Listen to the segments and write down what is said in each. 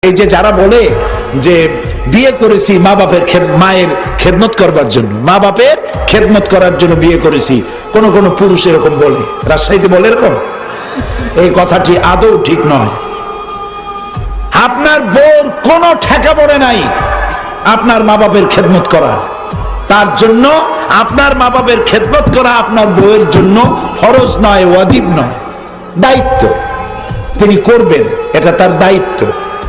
এই যে যারা বলে যে বিয়ে করেছি মা বাপের মায়ের খেদমত করবার জন্য, মা বাপের খেদমত করার জন্য বিয়ে করেছি, কোন কোন পুরুষ এরকম বলে, রাজশাহীতে বলে এরকম। এই কথাটি আদৌ ঠিক নয়। আপনার বউর কোনো ঠেকা পড়ে নাই আপনার মা বাপের খেদমত করার। তার জন্য আপনার মা বাপের খেদমত করা আপনার বউয়ের জন্য ফরজ নয়, ওয়াজিব নয়, দায়িত্ব। তিনি করবেন, এটা তার দায়িত্ব,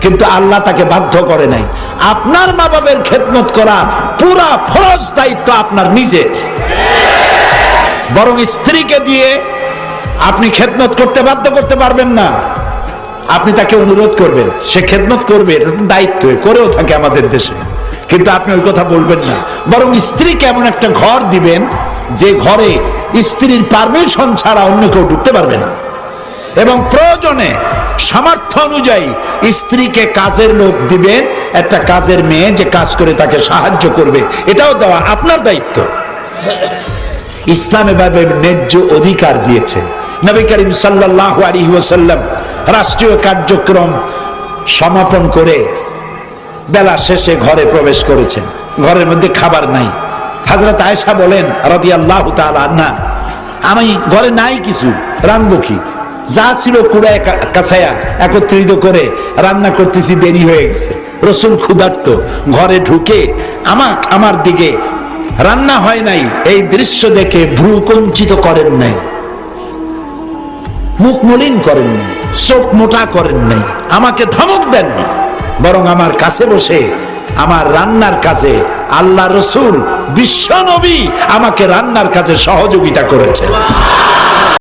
কিন্তু আল্লাহ তাকে বাধ্য করে নাই। আপনার মা বাপের খেদমত করা পুরা ফরজ দায়িত্ব আপনার নিজের। বরং স্ত্রীকে দিয়ে আপনি খেদমত করতে বাধ্য করতে পারবেন না। আপনি তাকে অনুরোধ করবেন, সে খেদমত করবে, এটা দায়িত্ব, করেও থাকে আমাদের দেশে। কিন্তু আপনি ওই কথা বলবেন না, বরং স্ত্রীকে এমন একটা ঘর দিবেন যে ঘরে স্ত্রীর পারমিশন ছাড়া অন্য কেউ ঢুকতে পারবে না। এবং প্রয়োজনে সামর্থ্য অনুযায়ী স্ত্রীকে কাজের লোক দিবেন, একটা কাজের মেয়ে যে কাজ করে তাকে সাহায্য করবে, এটাও দেওয়া আপনার দায়িত্ব। ইসলাম এভাবে ন্যায্য অধিকার দিয়েছে। নবী করিম সাল্লাল্লাহু আলাইহি ওয়াসাল্লাম রাষ্ট্রীয় কার্যক্রম সমাপন করে বেলা শেষে ঘরে প্রবেশ করেছেন। ঘরের মধ্যে খাবার নাই। হযরত আয়েশা বলেন রাদিয়াল্লাহু তাআলা আনহা, আমি ঘরে নাই কিছু, রান্নাবো কি? যা ছিল কুড়ায় কাছায়া একত্রিত করে রান্না করতেছি, দেরি হয়ে গেছে। রাসূল ক্ষুধার্ত, ঘরে ঢুকে আমার দিকে রান্না হয় নাই এই দৃশ্য দেখে ভ্রু কুঞ্চিত করেন নাই, মুখ মলিন করেন নাই, চোখ মোটা করেন নাই, আমাকে ধমক দেননি, বরং আমার কাছে বসে আমার রান্নার কাজে আল্লাহ রসুল বিশ্ব নবী আমাকে রান্নার কাজে সহযোগিতা করেছে।